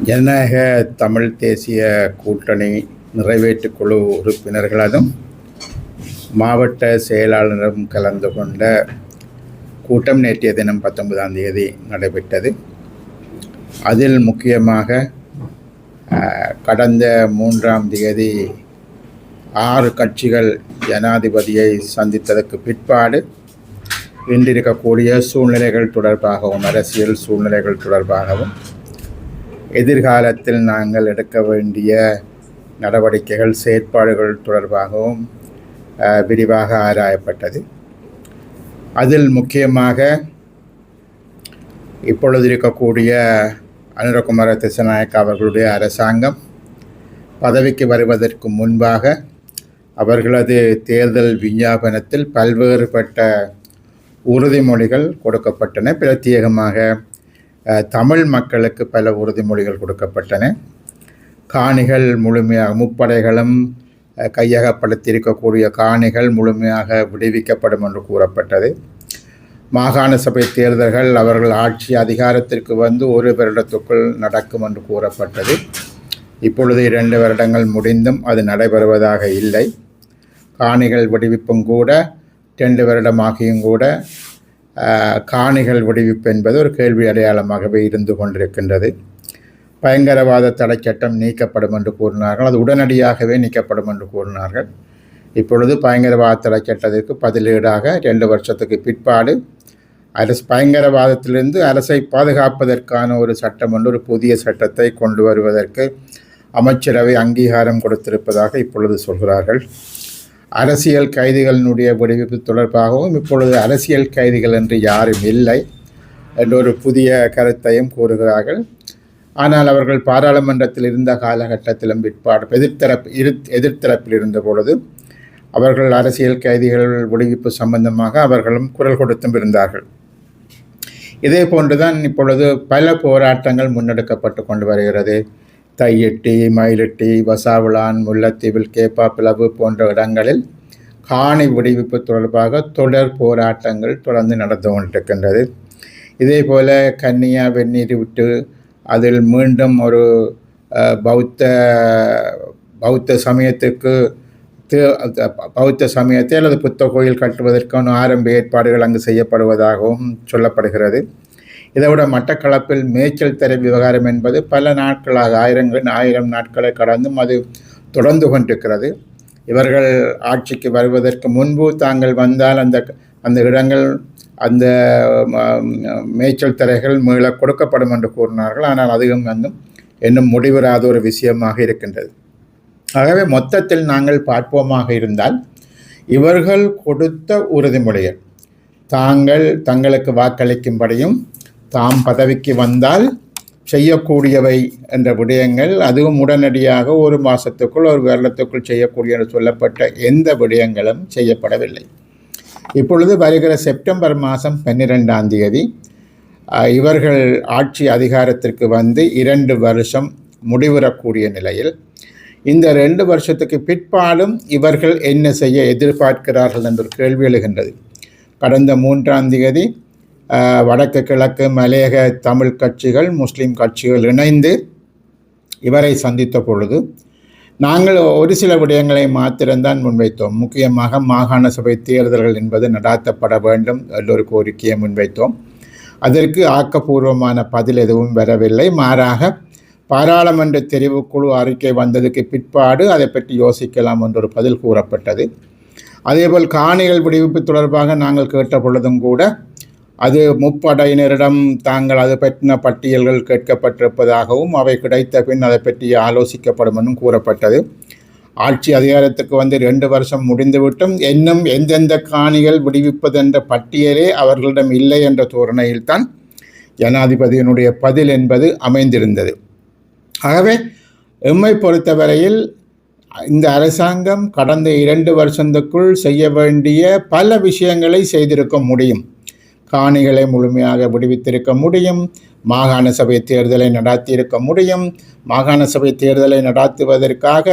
ஜனநாயக தமிழ் தேசிய கூட்டணி நிறைவேற்றுக் குழு உறுப்பினர்களும் மாவட்ட செயலாளரும் கலந்து கொண்ட கூட்டம் நேற்றைய தினம் 19ஆம் தேதி நடைபெற்றது. அதில் முக்கியமாக கடந்த 3ஆம் தேதி 6 கட்சிகள் ஜனாதிபதியை சந்தித்ததற்கு பிற்பாடு இன்றிருக்கக்கூடிய சூழ்நிலைகள் தொடர்பாகவும் அரசியல் சூழ்நிலைகள் தொடர்பாகவும் எதிர்காலத்தில் நாங்கள் எடுக்க வேண்டிய நடவடிக்கைகள் செயற்பாடுகள் தொடர்பாகவும் விரிவாக ஆராயப்பட்டது. அதில் முக்கியமாக இப்பொழுது இருக்கக்கூடிய அனுரகுமார திசாநாயக்க அவர்களுடைய அரசாங்கம் பதவிக்கு வருவதற்கு முன்பாக அவர்களது தேர்தல் விஞ்ஞாபனத்தில் பல்வேறுபட்ட உறுதிமொழிகள் கொடுக்கப்பட்டன. பிரத்யேகமாக தமிழ் மக்களுக்கு பல உறுதிமொழிகள் கொடுக்கப்பட்டன. காணிகள் முழுமையாக முப்படைகளும் கையகப்படுத்தியிருக்கக்கூடிய காணிகள் முழுமையாக விடுவிக்கப்படும் என்று கூறப்பட்டது. மாகாண சபை தேர்தல்கள் அவர்கள் ஆட்சி அதிகாரத்திற்கு வந்து 1 வருடத்துக்குள் நடக்கும் என்று கூறப்பட்டது. இப்பொழுது 2 வருடங்கள் முடிந்தும் அது நடைபெறுவதாக இல்லை. காணிகள் விடுவிப்பும் கூட 2 வருடமாகியும் கூட காணிகள் விடுவிப்பு என்பது ஒரு கேள்வி அடையாளமாகவே இருந்து கொண்டிருக்கின்றது. பயங்கரவாத தடை சட்டம் நீக்கப்படும் என்று கூறினார்கள். அது உடனடியாகவே நீக்கப்படும் என்று கூறினார்கள். இப்பொழுது பயங்கரவாத தடை சட்டத்திற்கு பதிலீடாக 2 வருஷத்துக்கு பிற்பாடு பயங்கரவாதத்திலிருந்து அரசை பாதுகாப்பதற்கான ஒரு சட்டம் ஒன்று, ஒரு புதிய சட்டத்தை கொண்டு வருவதற்கு அமைச்சரவை அங்கீகாரம் கொடுத்திருப்பதாக இப்பொழுது சொல்கிறார்கள். அரசியல் கைதிகளினுடைய விடுவிப்பு தொடர்பாகவும் இப்பொழுது அரசியல் கைதிகள் என்று யாரும் இல்லை என்ற ஒரு புதிய கருத்தையும் கூறுகிறார்கள். ஆனால் அவர்கள் பாராளுமன்றத்தில் இருந்த காலகட்டத்திலும் பிற்பாடு எதிர்த்தரப்பில் இருந்த பொழுது அவர்கள் அரசியல் கைதிகள் விடுவிப்பு சம்பந்தமாக அவர்களும் குரல் கொடுத்தும் இருந்தார்கள். இதே போன்றுதான் இப்பொழுது பல போராட்டங்கள் முன்னெடுக்கப்பட்டு கொண்டு வருகிறது. தையிட்டி, மயிலிட்டி, வசாவிளான், முல்லைத்தீவில், கேப்பாப்பிளவு போன்ற இடங்களில் காணி விடுவிப்பு தொடர்பாக தொடர் போராட்டங்கள் தொடர்ந்து நடந்து கொண்டிருக்கின்றது. இதே போல் கன்னியா வெந்நீர் விட்டு அதில் மீண்டும் ஒரு பௌத்த சமயத்தை அல்லது புத்த கோயில் கட்டுவதற்கான ஆரம்ப ஏற்பாடுகள் அங்கு செய்யப்படுவதாகவும் சொல்லப்படுகிறது. இதைவிட மட்டக்களப்பில் மேய்ச்சல் தரை விவகாரம் என்பது பல நாட்களாக 1000 நாட்களை கடந்தும் அது தொடர்ந்து கொண்டிருக்கிறது. இவர்கள் ஆட்சிக்கு வருவதற்கு முன்பு தாங்கள் வந்தால் அந்த இடங்கள் அந்த மேய்ச்சல் தரைகள் மீள கொடுக்கப்படும் என்று கூறினார்கள். ஆனால் அதுவும் இன்னும் முடிவராத ஒரு விஷயமாக இருக்கின்றது. ஆகவே மொத்தத்தில் நாங்கள் பார்ப்போமாக இருந்தால் இவர்கள் கொடுத்த உறுதிமொழிகள் தங்களுக்கு வாக்களிக்கும்படியும் தாம் பதவிக்கு வந்தால் செய்யக்கூடியவை என்ற விடயங்கள், அதுவும் உடனடியாக 1 மாதத்துக்குள் 1 வருடத்துக்குள் செய்யக்கூடிய என்று சொல்லப்பட்ட எந்த விடயங்களும் செய்யப்படவில்லை. இப்பொழுது வருகிற செப்டம்பர் மாதம் 12ஆம் தேதி இவர்கள் ஆட்சி அதிகாரத்திற்கு வந்து 2 வருஷம் முடிவுறக்கூடிய நிலையில் இந்த 2 வருஷத்துக்கு பிற்பாடும் இவர்கள் என்ன செய்ய எதிர்பார்க்கிறார்கள் என்ற கேள்வி எழுகின்றது. கடந்த 3ஆம் தேதி வடக்கு கிழக்கு மலையக தமிழ் கட்சிகள், முஸ்லீம் கட்சிகள் இணைந்து இவரை சந்தித்த பொழுது நாங்கள் ஒரு சில விடயங்களை மாத்திரம்தான் முன்வைத்தோம். முக்கியமாக மாகாண சபை தேர்தல்கள் என்பது நடாத்தப்பட வேண்டும் என்ற ஒரு கோரிக்கையை முன்வைத்தோம். அதற்கு ஆக்கப்பூர்வமான பதில் எதுவும் வரவில்லை. மாறாக பாராளுமன்ற தெரிவுக்குழு அறிக்கை வந்ததுக்கு பிற்பாடு அதை பற்றி யோசிக்கலாம் என்ற ஒரு பதில் கூறப்பட்டது. அதேபோல் காணிகள் விடுவிப்பு தொடர்பாக நாங்கள் கேட்ட பொழுதும் கூட அது முப்படையினரிடம் தாங்கள் அது பற்றின பட்டியல்கள் கேட்கப்பட்டிருப்பதாகவும் அவை கிடைத்த பின் அதை பற்றி ஆலோசிக்கப்படும் என்றும் கூறப்பட்டது. ஆட்சி அதிகாரத்துக்கு வந்து 2 வருஷம் முடிந்துவிட்டும் இன்னும் எந்தெந்த காணிகள் விடுவிப்பது என்ற பட்டியலே அவர்களிடம் இல்லை என்ற தோரணையில்தான் ஜனாதிபதியினுடைய பதில் என்பது அமைந்திருந்தது. ஆகவே எம்மை பொறுத்தவரையில் இந்த அரசாங்கம் கடந்த 2 வருஷத்துக்குள் செய்ய வேண்டிய பல விஷயங்களை செய்திருக்க முடியும். காணிகளை முழுமையாக விடுவித்திருக்க முடியும். மாகாண சபை தேர்தலை நடாத்தியிருக்க முடியும். மாகாண சபை தேர்தலை நடாத்துவதற்காக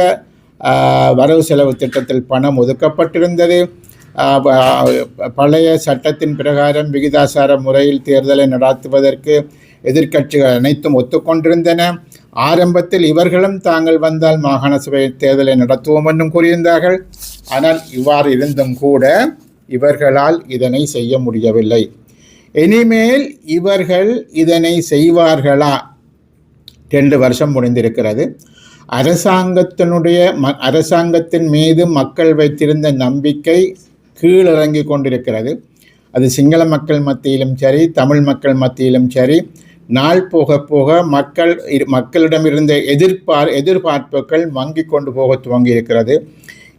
வரவு செலவு திட்டத்தில் பணம் ஒதுக்கப்பட்டிருந்தது. பழைய சட்டத்தின் பிரகாரம் விகிதாசார முறையில் தேர்தலை நடாத்துவதற்கு எதிர்க்கட்சிகள் அனைத்தும் ஒத்துக்கொண்டிருந்தன. ஆரம்பத்தில் இவர்களும் தாங்கள் வந்தால் மாகாண சபை தேர்தலை நடத்துவோம் என்றும் கூறியிருந்தார்கள். ஆனால் இவ்வாறு இருந்தும் கூட இவர்களால் இதனை செய்ய முடியவில்லை. இனிமேல் இவர்கள் இதனை செய்வார்களா? 2 வருஷம் முடிந்திருக்கிறது. அரசாங்கத்தின் மீது மக்கள் வைத்திருந்த நம்பிக்கை கீழிறங்கி கொண்டிருக்கிறது. அது சிங்கள மக்கள் மத்தியிலும் சரி, தமிழ் மக்கள் மத்தியிலும் சரி, நாள் போக போக மக்களிடமிருந்த எதிர்பார்ப்புகள் மங்கி கொண்டு போக துவங்கி இருக்கிறது.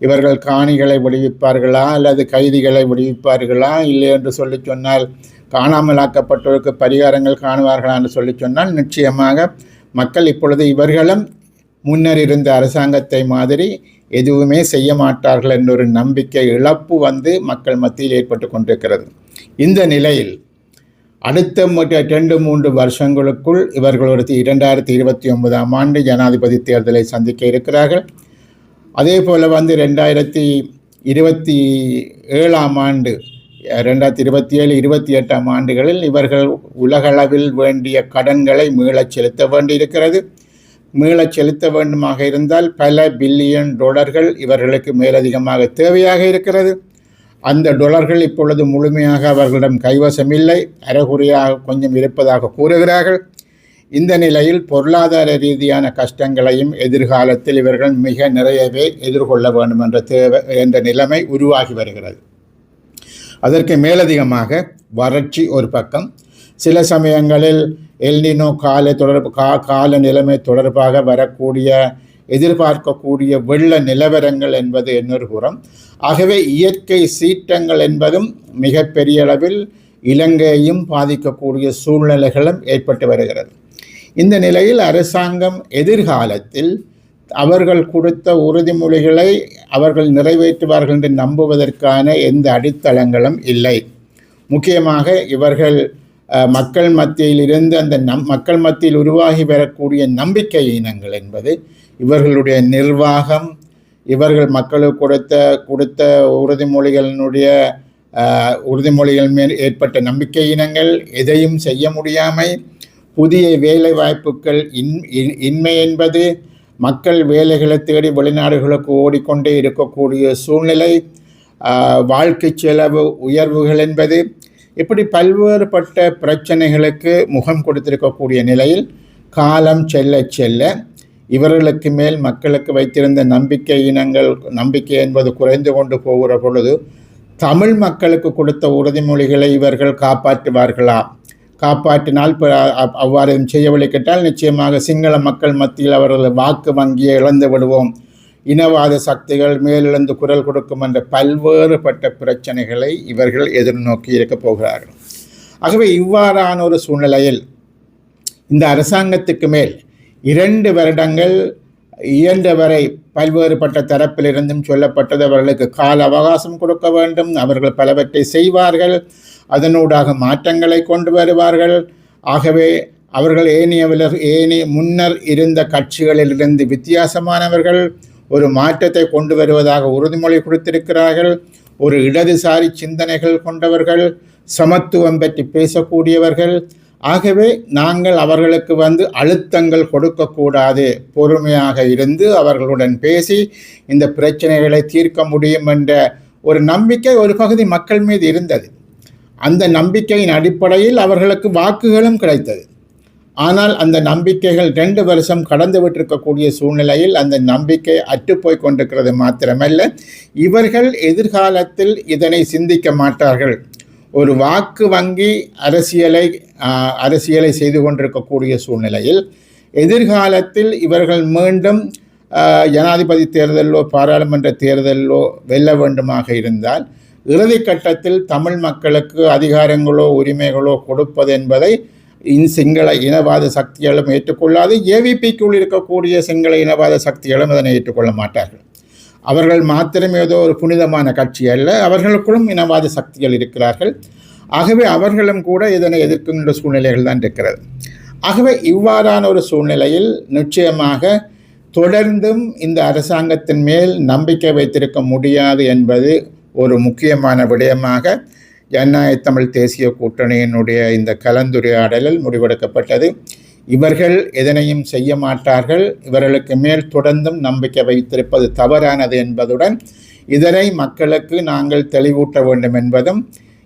இவர்கள் காணிகளை விடுவிப்பார்களா அல்லது கைதிகளை விடுவிப்பார்களா இல்லை என்று சொல்லி சொன்னால், காணாமலாக்கப்பட்டோருக்கு பரிகாரங்கள் காணுவார்களா என்று சொல்லி சொன்னால், நிச்சயமாக மக்கள் இப்பொழுது இவர்களும் முன்னர் இருந்த அரசாங்கத்தை மாதிரி எதுவுமே செய்ய மாட்டார்கள் என்ற ஒரு நம்பிக்கை இழப்பு மக்கள் மத்தியில் ஏற்பட்டு கொண்டிருக்கிறது. இந்த நிலையில் அடுத்த 2-3 வருஷங்களுக்குள் இவர்கள் 2029ஆம் ஆண்டு ஜனாதிபதி தேர்தலை சந்திக்க இருக்கிறார்கள். அதே போல் 2027ஆம் ஆண்டு 2027-28ஆம் ஆண்டுகளில் இவர்கள் உலகளவில் வேண்டிய கடன்களை மீளச் செலுத்த வேண்டியிருக்கிறது. மீளச் செலுத்த வேண்டுமாக இருந்தால் பல பில்லியன் டாலர்கள் இவர்களுக்கு மேலதிகமாக தேவையாக இருக்கிறது. அந்த டாலர்கள் இப்பொழுது முழுமையாக அவர்களிடம் கைவசம் இல்லை, அரைகுறையாக கொஞ்சம் இருப்பதாக கூறுகிறார்கள். இந்த நிலையில் பொருளாதார ரீதியான கஷ்டங்களையும் எதிர்காலத்தில் இவர்கள் மிக நிறையவே எதிர்கொள்ள வேண்டும் என்ற நிலைமை உருவாகி வருகிறது. அதற்கு மேலதிகமாக வறட்சி ஒரு பக்கம், சில சமயங்களில் எல்னினோ கால நிலைமை தொடர்பாக வரக்கூடிய எதிர்பார்க்கக்கூடிய வெள்ள நிலவரங்கள் என்பது இன்னொரு புறம். ஆகவே இயற்கை சீற்றங்கள் என்பதும் மிகப்பெரிய அளவில் இலங்கையையும் பாதிக்கக்கூடிய சூழ்நிலைகளும் ஏற்பட்டு வருகிறது. இந்த நிலையில் அரசாங்கம் எதிர்காலத்தில் அவர்கள் கொடுத்த உறுதிமொழிகளை அவர்கள் நிறைவேற்றுவார்கள் என்று நம்புவதற்கான எந்த அடித்தளங்களும் இல்லை. முக்கியமாக இவர்கள் மக்கள் மத்தியில் இருந்து அந்த மக்கள் மத்தியில் உருவாகி வரக்கூடிய நம்பிக்கை இனங்கள் என்பது இவர்களுடைய நிர்வாகம், இவர்கள் மக்களுக்கு கொடுத்த உறுதிமொழிகள் மேல் ஏற்பட்ட நம்பிக்கை இனங்கள், எதையும் செய்ய முடியாமை, புதிய வேலை வாய்ப்புகள் இன்மை என்பது, மக்கள் வேலைகளை தேடி வெளிநாடுகளுக்கு ஓடிக்கொண்டே இருக்கக்கூடிய சூழ்நிலை, வாழ்க்கை செலவு உயர்வுகள் என்பது, இப்படி பல்வேறுபட்ட பிரச்சனைகளுக்கு முகம் கொடுத்திருக்கக்கூடிய நிலையில் காலம் செல்ல செல்ல இவர்களுக்கு மேல் மக்களுக்கு வைத்திருந்த நம்பிக்கை என்பது குறைந்து கொண்டு போகிற பொழுது தமிழ் மக்களுக்கு கொடுத்த உறுதிமொழிகளை இவர்கள் காப்பாற்றுவார்களா? காப்பாற்றினால் அவ்வாறு செய்யவில்லை கேட்டால் நிச்சயமாக சிங்கள மக்கள் மத்தியில் அவர்கள் வாக்கு வங்கியை இழந்து விடுவோம், இனவாத சக்திகள் மேலிழந்து குரல் கொடுக்கும் என்ற பல்வேறுபட்ட பிரச்சனைகளை இவர்கள் எதிர்நோக்கி இருக்கப் போகிறார்கள். ஆகவே இவ்வாறான ஒரு சூழ்நிலையில் இந்த அரசாங்கத்துக்கு மேல் 2 வருடங்கள் இயன்றவரை பல்வேறுபட்ட தரப்பிலிருந்தும் சொல்லப்பட்டது அவர்களுக்கு கால அவகாசம் கொடுக்க வேண்டும், அவர்கள் பலவற்றை செய்வார்கள், அதனூடாக மாற்றங்களை கொண்டு வருவார்கள். ஆகவே அவர்கள் முன்னர் இருந்த கட்சிகளிலிருந்து வித்தியாசமானவர்கள், ஒரு மாற்றத்தை கொண்டு வருவதாக உறுதிமொழி கொடுத்திருக்கிறார்கள். ஒரு இடதுசாரி சிந்தனைகள் கொண்டவர்கள், சமத்துவம் பற்றி பேசக்கூடியவர்கள். ஆகவே நாங்கள் அவர்களுக்கு அழுத்தங்கள் கொடுக்கக்கூடாது, பொறுமையாக இருந்து அவர்களுடன் பேசி இந்த பிரச்சனைகளை தீர்க்க முடியும் என்ற ஒரு நம்பிக்கை ஒரு பகுதி மக்கள் மீது இருந்தது. அந்த நம்பிக்கையின் அடிப்படையில் அவர்களுக்கு வாக்குகளும் கிடைத்தது. ஆனால் அந்த நம்பிக்கைகள் 2 வருஷம் கடந்து விட்டிருக்கக்கூடிய சூழ்நிலையில் அந்த நம்பிக்கை அற்றுப்போய் கொண்டிருக்கிறது மாத்திரமல்ல, இவர்கள் எதிர்காலத்தில் இதனை சிந்திக்க மாட்டார்கள். ஒரு வாக்கு வங்கி அரசியலை செய்து கொண்டிருக்கக்கூடிய சூழ்நிலையில் எதிர்காலத்தில் இவர்கள் மீண்டும் ஜனாதிபதி தேர்தலோ பாராளுமன்ற தேர்தலோ வெல்ல வேண்டுமாக இருந்தால் இறுதி கட்டத்தில் தமிழ் மக்களுக்கு அதிகாரங்களோ உரிமைகளோ கொடுப்பது என்பதை சிங்கள இனவாத சக்திகளும் ஏற்றுக்கொள்ளாது. ஏவிபிக்குள் இருக்கக்கூடிய சிங்கள இனவாத சக்திகளும் அதனை ஏற்றுக்கொள்ள மாட்டார்கள். அவர்கள் மாத்திரம் ஏதோ ஒரு புனிதமான கட்சி அல்ல, அவர்களுக்குள்ளும் இனவாத சக்திகள் இருக்கிறார்கள். ஆகவே அவர்களும் கூட இதனை எதிர்க்கின்ற சூழ்நிலைகள் தான் இருக்கிறது. ஆகவே இவ்வாறான ஒரு சூழ்நிலையில் நிச்சயமாக தொடர்ந்தும் இந்த அரசாங்கத்தின் மேல் நம்பிக்கை வைத்திருக்க முடியாது என்பது ஒரு முக்கியமான விடயமாக ஜனநாயக தமிழ் தேசிய கூட்டணியினுடைய இந்த கலந்துரையாடலில் முடிவெடுக்கப்பட்டது. இவர்கள் எதனையும் செய்ய மாட்டார்கள், இவர்களுக்கு மேல் தொடர்ந்தும் நம்பிக்கை வைத்திருப்பது தவறானது என்பதுடன் இதனை மக்களுக்கு நாங்கள் தெளிவூட்ட வேண்டும் என்பதும்,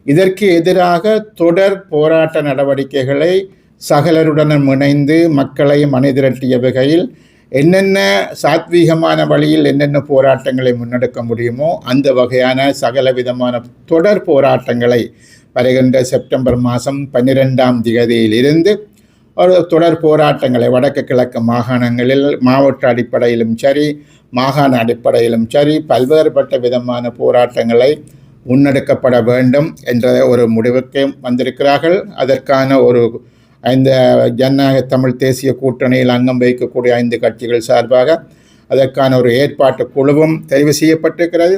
இதற்கு எதிராக தொடர் போராட்ட நடவடிக்கைகளை சகலருடனும் இணைந்து மக்களை மனிதிரட்டிய வகையில் என்னென்ன சாத்வீகமான வழியில் என்னென்ன போராட்டங்களை முன்னெடுக்க முடியுமோ அந்த வகையான சகல விதமான தொடர் போராட்டங்களை வருகின்ற செப்டம்பர் மாதம் 12ஆம் தேதியிலிருந்து ஒரு தொடர் போராட்டங்களை வடக்கு கிழக்கு மாகாணங்களில் மாவட்ட அடிப்படையிலும் சரி, மாகாண அடிப்படையிலும் சரி, பல்வேறுபட்ட விதமான போராட்டங்களை முன்னெடுக்கப்பட வேண்டும் என்ற ஒரு முடிவுக்கு வந்திருக்கிறார்கள். அதற்கான ஒரு இந்த ஜனநாயக தமிழ் தேசிய கூட்டணியில் அங்கம் வகிக்கக்கூடிய 5 கட்சிகள் சார்பாக அதற்கான ஒரு ஏற்பாட்டு குழுவும் தெரிவு செய்யப்பட்டிருக்கிறது.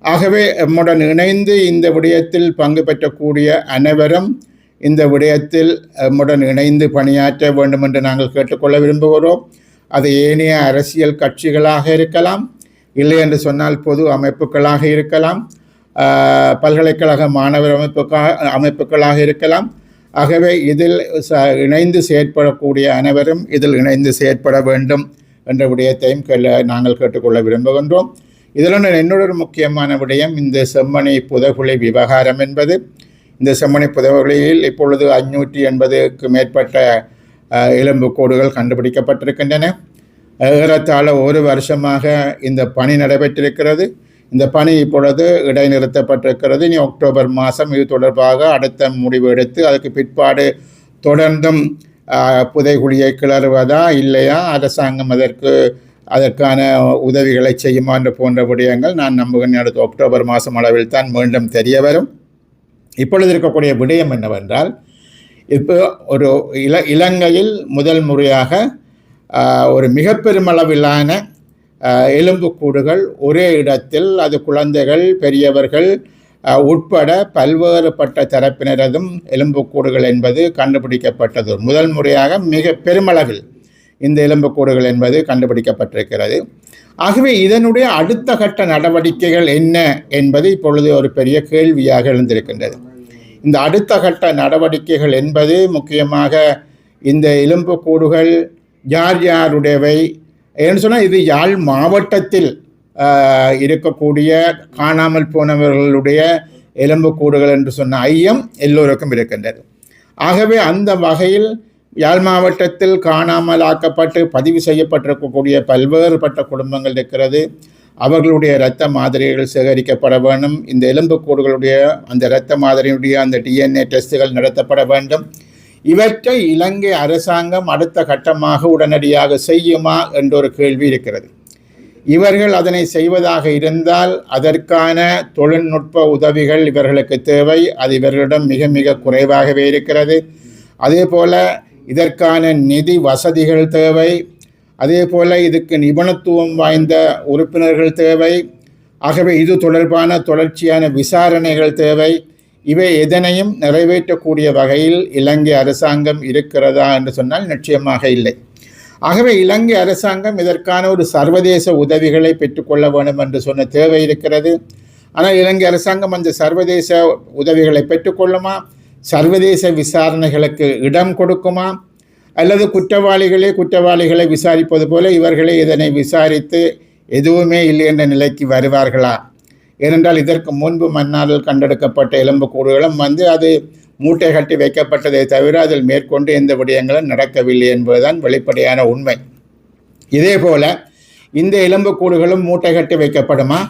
ஆகவே நம்முடன் இணைந்து இந்த விடயத்தில் பங்கு பெற்றக்கூடிய அனைவரும் இந்த விடயத்தில் நம்முடன் இணைந்து பணியாற்ற வேண்டும் என்று நாங்கள் கேட்டுக்கொள்ள விரும்புகிறோம். அது ஏனைய அரசியல் கட்சிகளாக இருக்கலாம், இல்லை என்று சொன்னால் பொது அமைப்புகளாக இருக்கலாம், பல்கலைக்கழக மாணவர் அமைப்புகளாக இருக்கலாம். ஆகவே இதில் இணைந்து செயற்படக்கூடிய அனைவரும் இதில் இணைந்து செயற்பட வேண்டும் என்ற விடயத்தையும் நாங்கள் கேட்டுக்கொள்ள விரும்புகின்றோம். இதில் இன்னொரு முக்கியமான விடயம் இந்த செம்மணி புதைகுழி விவகாரம் என்பது. இந்த செம்மணி புதைகுழியில் இப்பொழுது 580க்கு மேற்பட்ட எலும்புக்கூடுகள் கண்டுபிடிக்கப்பட்டிருக்கின்றன. ஏறத்தாழ ஒரு வருஷமாக இந்த பணி நடைபெற்றிருக்கிறது. இந்த பணி இப்பொழுது இடைநிறுத்தப்பட்டிருக்கிறது. இனி அக்டோபர் மாதம் இது தொடர்பாக அடுத்த முடிவு எடுத்து அதுக்கு பிற்பாடு தொடர்ந்தும் புதைகுழியை கிளறுவதா இல்லையா, அரசாங்கம் அதற்கான உதவிகளை செய்யுமா என்ற போன்ற விடயங்கள் நான் நம்புகிறேன் அடுத்த அக்டோபர் மாதம் அளவில் தான் மீண்டும் தெரிய வரும். இப்பொழுது இருக்கக்கூடிய விடயம் என்னவென்றால், இப்போ ஒரு இலங்கையில் முதல் முறையாக ஒரு மிக பெருமளவிலான எலும்புக்கூடுகள் ஒரே இடத்தில், அது குழந்தைகள் பெரியவர்கள் உட்பட பல்வேறுபட்ட தரப்பினரதும் எலும்புக்கூடுகள் என்பது கண்டுபிடிக்கப்பட்டது. முதல் முறையாக மிக பெருமளவில் இந்த எலும்புக்கூடுகள் என்பது கண்டுபிடிக்கப்பட்டிருக்கிறது. ஆகவே இதனுடைய அடுத்த கட்ட நடவடிக்கைகள் என்ன என்பது இப்பொழுது ஒரு பெரிய கேள்வியாக எழுந்திருக்கின்றது. இந்த அடுத்த கட்ட நடவடிக்கைகள் என்பது முக்கியமாக இந்த எலும்புக்கூடுகள் யார் யாருடையவை ஏன்னு சொன்னால், இது யாழ் மாவட்டத்தில் இருக்கக்கூடிய காணாமல் போனவர்களுடைய எலும்புக்கூடுகள் என்று சொன்ன ஐயம் எல்லோருக்கும் இருக்கின்றது. ஆகவே அந்த வகையில் யாழ் மாவட்டத்தில் காணாமல் ஆக்கப்பட்டு பதிவு செய்யப்பட்டிருக்கக்கூடிய பல்வேறுபட்ட குடும்பங்கள் இருக்கிறது. அவர்களுடைய இரத்த மாதிரிகள் சேகரிக்கப்பட வேண்டும். இந்த எலும்புக்கூடுகளுடைய அந்த இரத்த மாதிரியுடைய அந்த DNA டெஸ்ட்டுகள் நடத்தப்பட வேண்டும். இவற்றை இலங்கை அரசாங்கம் அடுத்த கட்டமாக உடனடியாக செய்யுமா என்ற ஒரு கேள்வி இருக்கிறது. இவர்கள் அதனை செய்வதாக இருந்தால் அதற்கான தொழில்நுட்ப உதவிகள் இவர்களுக்கு தேவை. அது இவர்களிடம் மிக மிக குறைவாகவே இருக்கிறது. அதே போல இதற்கான நிதி வசதிகள் தேவை. அதே போல் இதுக்கு நிபுணத்துவம் வாய்ந்த உறுப்பினர்கள் தேவை. ஆகவே இது தொடர்பான தொடர்ச்சியான விசாரணைகள் தேவை. இவை எதனையும் நிறைவேற்றக்கூடிய வகையில் இலங்கை அரசாங்கம் இருக்கிறதா என்று சொன்னால் நிச்சயமாக இல்லை. ஆகவே இலங்கை அரசாங்கம் இதற்கான ஒரு சர்வதேச உதவிகளை பெற்றுக்கொள்ள வேண்டும் என்று சொன்ன தேவை இருக்கிறது. ஆனால் இலங்கை அரசாங்கம் அந்த சர்வதேச உதவிகளை பெற்றுக்கொள்ளுமா, சர்வதேச விசாரணைகளுக்கு இடம் கொடுக்குமா, அல்லது குற்றவாளிகளை விசாரிப்பது போல இவர்களே இதனை விசாரித்து எதுவுமே இல்லை என்ற நிலைக்கு வருவார்களா? ஏனென்றால் இதற்கு முன்பு மன்னாரில் கண்டெடுக்கப்பட்ட எலும்புக்கூடுகளும் அது மூட்டை கட்டி வைக்கப்பட்டதை தவிர அதில் மேற்கொண்டு எந்த விடயங்களும் நடக்கவில்லை என்பதுதான் வெளிப்படையான உண்மை. இதே போல இந்த எலும்புக்கூடுகளும் மூட்டை கட்டி வைக்கப்படுமா,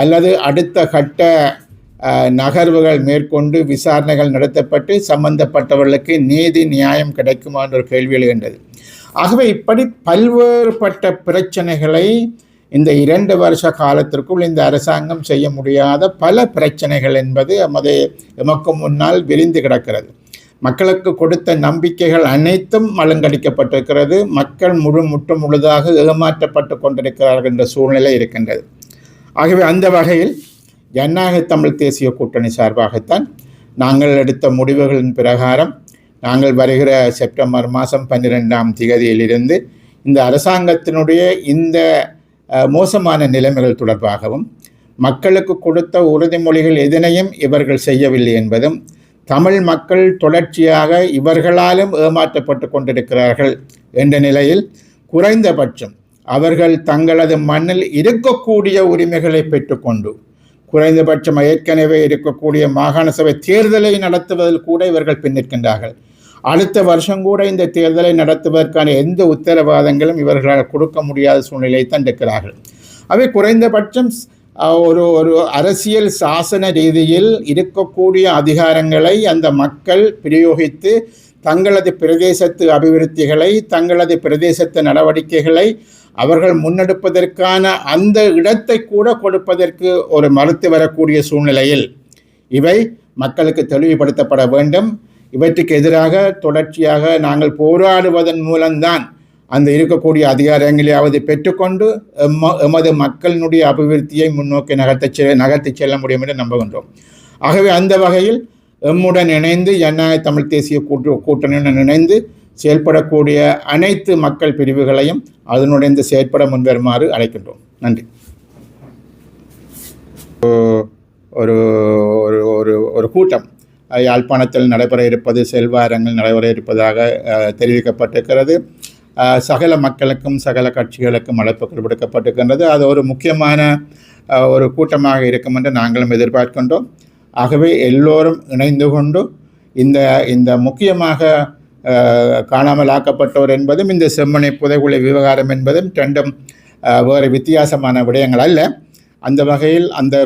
அல்லது அடுத்த கட்ட நகர்வுகள் மேற்கொண்டு விசாரணைகள் நடத்தப்பட்டு சம்பந்தப்பட்டவர்களுக்கு நீதி நியாயம் கிடைக்குமா என்ற ஒரு கேள்வி எழுகின்றது. ஆகவே இப்படி பல்வேறுபட்ட பிரச்சனைகளை இந்த 2 வருஷ காலத்திற்குள் இந்த அரசாங்கம் செய்ய முடியாத பல பிரச்சனைகள் என்பது எமக்கு முன்னால் விரிந்து கிடக்கிறது. மக்களுக்கு கொடுத்த நம்பிக்கைகள் அனைத்தும் மழுங்கடிக்கப்பட்டிருக்கிறது. மக்கள் முழுதாக ஏமாற்றப்பட்டு கொண்டிருக்கிறார்கள் என்ற சூழ்நிலை இருக்கின்றது. ஆகவே அந்த வகையில் ஜனநாயக தமிழ் தேசிய கூட்டணி சார்பாகத்தான் நாங்கள் எடுத்த முடிவுகளின் பிரகாரம் நாங்கள் வருகிற செப்டம்பர் மாதம் 12ஆம் தேதியிலிருந்து இந்த அரசாங்கத்தினுடைய இந்த மோசமான நிலைமைகள் தொடர்பாகவும் மக்களுக்கு கொடுத்த உறுதிமொழிகள் எதனையும் இவர்கள் செய்யவில்லை என்பதும், தமிழ் மக்கள் தொடர்ச்சியாக இவர்களாலும் ஏமாற்றப்பட்டு கொண்டிருக்கிறார்கள் என்ற நிலையில் குறைந்தபட்சம் அவர்கள் தங்களது மண்ணில் இருக்கக்கூடிய உரிமைகளை பெற்றுக்கொண்டு குறைந்தபட்சம் ஏற்கனவே இருக்கக்கூடிய மாகாண சபை தேர்தலை நடத்துவதில் கூட இவர்கள் பின்னிற்கின்றார்கள். அடுத்த வருஷம் கூட இந்த தேர்தலை நடத்துவதற்கான எந்த உத்தரவாதங்களும் இவர்களால் கொடுக்க முடியாத சூழ்நிலை தான் இருக்கிறார்கள். அவை குறைந்தபட்சம் ஒரு அரசியல் சாசன ரீதியில் இருக்கக்கூடிய அதிகாரங்களை அந்த மக்கள் பிரயோகித்து தங்களது பிரதேசத்து அபிவிருத்திகளை தங்களது பிரதேசத்து நடவடிக்கைகளை அவர்கள் முன்னெடுப்பதற்கான அந்த இடத்தை கூட கொடுப்பதற்கு ஒரு மறுத்து வரக்கூடிய சூழ்நிலையில் இவை மக்களுக்கு தெளிவுபடுத்தப்பட வேண்டும். இவற்றுக்கு எதிராக தொடர்ச்சியாக நாங்கள் போராடுவதன் மூலம்தான் அந்த இருக்கக்கூடிய அதிகாரங்களையாவது பெற்றுக்கொண்டு எமது மக்களினுடைய அபிவிருத்தியை முன்னோக்கி நகர்த்தி செல்ல முடியும் என்று நம்புகின்றோம். ஆகவே அந்த வகையில் எம்முடன் இணைந்து ஜனநாயக தமிழ் தேசிய கூட்டணியுடன் இணைந்து செயல்படக்கூடிய அனைத்து மக்கள் பிரிவுகளையும் அதனுடைய செயற்பட முன்வருமாறு அழைக்கின்றோம். நன்றி. ஒரு ஒரு ஒரு கூட்டம் யாழ்ப்பாணத்தில் நடைபெற இருப்பது, செல்வாரங்கள் நடைபெற இருப்பதாக தெரிவிக்கப்பட்டிருக்கிறது. சகல மக்களுக்கும் சகல கட்சிகளுக்கும் அழைப்புகள் விடுக்கப்பட்டிருக்கின்றது. அது ஒரு முக்கியமான ஒரு கூட்டமாக இருக்கும் என்று நாங்களும் எதிர்பார்க்கின்றோம். ஆகவே எல்லோரும் இணைந்து கொண்டு இந்த முக்கியமாக காணாமல் ஆக்கப்பட்டோர் என்பதும் இந்த செம்மணி புதைகுழி விவகாரம் என்பதும் ரெண்டும் வேறு வித்தியாசமான விடயங்கள் அல்ல. அந்த வகையில் அந்த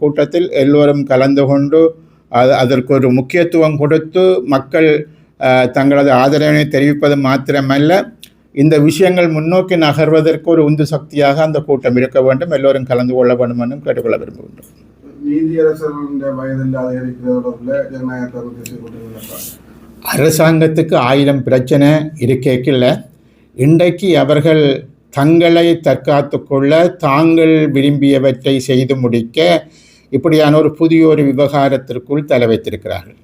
கூட்டத்தில் எல்லோரும் கலந்து கொண்டு அதற்கு ஒரு முக்கியத்துவம் கொடுத்து மக்கள் தங்களது ஆதரவினை தெரிவிப்பது மாத்திரமல்ல, இந்த விஷயங்கள் முன்னோக்கி நகர்வதற்கு ஒரு உந்து சக்தியாக அந்த கூட்டம் இருக்க வேண்டும். எல்லோரும் கலந்து கொள்ள வேண்டும் என்றும் கேட்டுக்கொள்ள விரும்புகின்றோம். அரசாங்கத்துக்கு 1000 பிரச்சனை இருக்கேக்கில்ல. இன்றைக்கு அவர்கள் தங்களை தற்காத்து கொள்ள தாங்கள் விரும்பியவற்றை செய்து முடிக்க இப்படியான ஒரு புதிய ஒரு விவகாரத்திற்குள் தலை வைத்திருக்கிறார்கள்.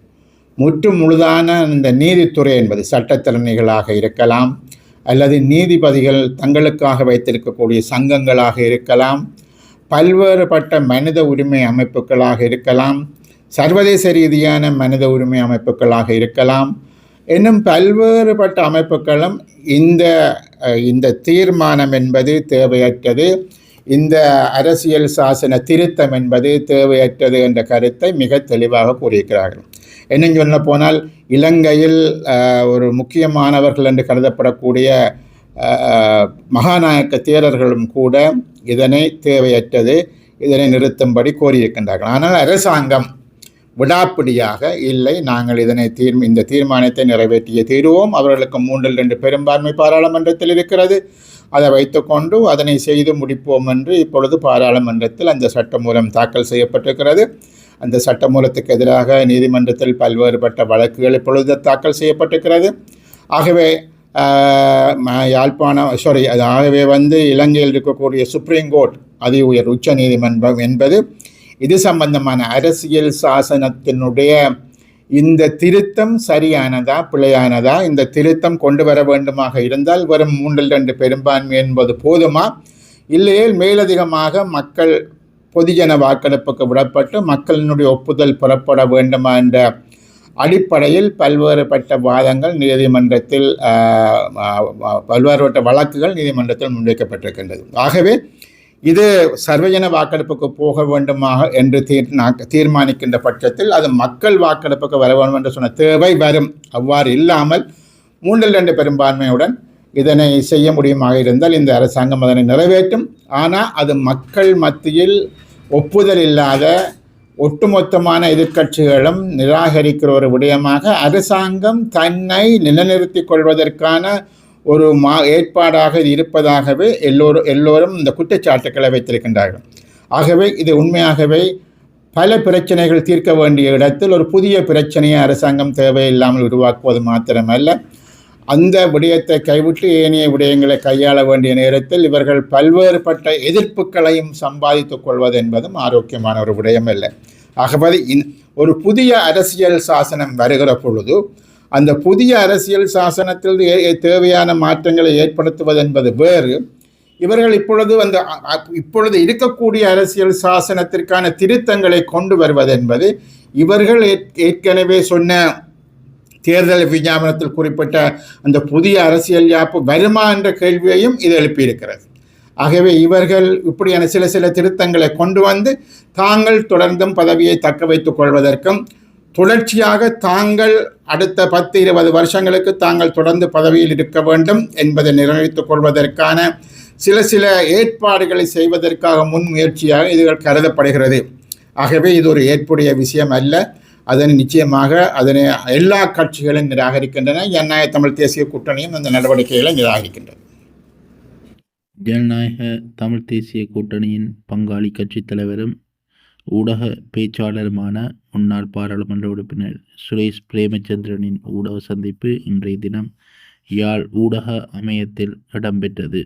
முழுதான இந்த நீதித்துறை என்பது சட்டத்தரணிகளாக இருக்கலாம், அல்லது நீதிபதிகள் தங்களுக்காக வைத்திருக்கக்கூடிய சங்கங்களாக இருக்கலாம், பல்வேறுபட்ட மனித உரிமை அமைப்புகளாக இருக்கலாம், சர்வதேச ரீதியான மனித உரிமை அமைப்புகளாக இருக்கலாம், இன்னும் பல்வேறுபட்ட அமைப்புகளும் இந்த தீர்மானம் என்பது தேவையற்றது, இந்த அரசியல் சாசன திருத்தம் என்பது தேவையற்றது என்ற கருத்தை மிக தெளிவாக கூறியிருக்கிறார்கள். என்னென்னு சொல்ல போனால், இலங்கையில் ஒரு முக்கியமானவர்கள் என்று கருதப்படக்கூடிய மகாநாயக்க தேரர்களும் கூட இதனை தேவையற்றது, இதனை நிறுத்தும்படி கோரியிருக்கின்றார்கள். ஆனால் அரசாங்கம் விடாப்பிடியாக இல்லை, நாங்கள் இந்த தீர்மானத்தை நிறைவேற்றிய தீர்வோம், அவர்களுக்கு 3/2 பெரும்பான்மை பாராளுமன்றத்தில் இருக்கிறது, அதை வைத்துக்கொண்டு அதனை செய்து முடிப்போம் என்று இப்பொழுது பாராளுமன்றத்தில் அந்த சட்டமூலம் தாக்கல் செய்யப்பட்டிருக்கிறது. அந்த சட்டமூலத்துக்கு எதிராக நீதிமன்றத்தில் பல்வேறுபட்ட வழக்குகள் இப்பொழுது தாக்கல் செய்யப்பட்டிருக்கிறது. ஆகவே ஆகவே இலங்கையில் இருக்கக்கூடிய சுப்ரீம் கோர்ட் அதி உயர் உச்ச நீதிமன்றம் என்பது இது சம்பந்தமான அரசியல் சாசனத்தினுடைய இந்த திருத்தம் சரியானதா பிழையானதா, இந்த திருத்தம் கொண்டு வர வேண்டுமாக இருந்தால் வெறும் 3/2 பெரும்பான்மை என்பது போதுமா, இல்லையே மேலதிகமாக மக்கள் பொதுஜன வாக்கெடுப்புக்கு விடப்பட்டு மக்களினுடைய ஒப்புதல் பெறப்பட வேண்டுமா என்ற அடிப்படையில் பல்வேறுபட்ட வாதங்கள் நீதிமன்றத்தில் பல்வேறுபட்ட வழக்குகள் நீதிமன்றத்தில் முன்வைக்கப்பட்டிருக்கின்றது. ஆகவே இது சர்வஜன வாக்கெடுப்புக்கு போக வேண்டுமாக என்று தீர்மானிக்கின்ற பட்சத்தில் அது மக்கள் வாக்கெடுப்புக்கு வர வேண்டும் என்று சொன்ன தேவை வரும். அவ்வாறு இல்லாமல் 3/2 பெரும்பான்மையுடன் இதனை செய்ய முடியுமாக இருந்தால் இந்த அரசாங்கம் அதனை நிறைவேற்றும். ஆனால் அது மக்கள் மத்தியில் ஒப்புதல் இல்லாத ஒட்டுமொத்தமான எதிர்க்கட்சிகளும் நிராகரிக்கிற ஒரு விடயமாக அரசாங்கம் தன்னை நிலைநிறுத்திக் கொள்வதற்கான ஒரு ஏற்பாடாக இருப்பதாகவே எல்லோரும் இந்த குற்றச்சாட்டுக்களை வைத்திருக்கின்றார்கள். ஆகவே இது உண்மையாகவே பல பிரச்சனைகள் தீர்க்க வேண்டிய இடத்தில் ஒரு புதிய பிரச்சனையை அரசாங்கம் தேவையில்லாமல் உருவாக்குவது மாத்திரமல்ல, அந்த விடயத்தை கைவிட்டு ஏனைய விடயங்களை கையாள வேண்டிய நேரத்தில் இவர்கள் பல்வேறுபட்ட எதிர்ப்புகளையும் சம்பாதித்துக் கொள்வது என்பதும் ஆரோக்கியமான ஒரு விடயம் இல்லை. ஆகவே ஒரு புதிய அரசியல் சாசனம் வருகிற பொழுது அந்த புதிய அரசியல் சாசனத்தில் தேவையான மாற்றங்களை ஏற்படுத்துவது என்பது வேறு. இவர்கள் இப்பொழுது இருக்கக்கூடிய அரசியல் சாசனத்திற்கான திருத்தங்களை கொண்டு வருவது என்பது இவர்கள் ஏற்கனவே சொன்ன தேர்தல் விஞ்ஞாபனத்தில் குறிப்பிட்ட அந்த புதிய அரசியல் யாப்பு வருமா என்ற கேள்வியையும் இது எழுப்பியிருக்கிறது. ஆகவே இவர்கள் இப்படியான சில சில திருத்தங்களை கொண்டு வந்து தாங்கள் தொடர்ந்தும் பதவியை தக்க வைத்துக் கொள்வதற்கும் தொடர்ச்சியாக தாங்கள் அடுத்த 10-20 வருஷங்களுக்கு தாங்கள் தொடர்ந்து பதவியில் இருக்க வேண்டும் என்பதை நிறைவேற்றிக் கொள்வதற்கான சில சில ஏற்பாடுகளை செய்வதற்காக முன்முயற்சியாக இதுகள் கருதப்படுகிறது. ஆகவே இது ஒரு ஏற்புடைய விஷயம் அல்ல. அதனை நிச்சயமாக அதனை எல்லா கட்சிகளும் நிராகரிக்கின்றன. ஜனநாயக தமிழ் தேசிய கூட்டணியும் அந்த நடவடிக்கைகளை நிராகரிக்கின்றன. ஜனநாயக தமிழ் தேசிய கூட்டணியின் பங்காளி கட்சித் தலைவரும் ஊடக பேச்சாளருமான முன்னாள் பாராளுமன்ற உறுப்பினர் சுரேஷ் பிரேமச்சந்திரனின் ஊடக சந்திப்பு இன்றைய தினம் யாழ் ஊடக அமையத்தில் இடம்பெற்றது.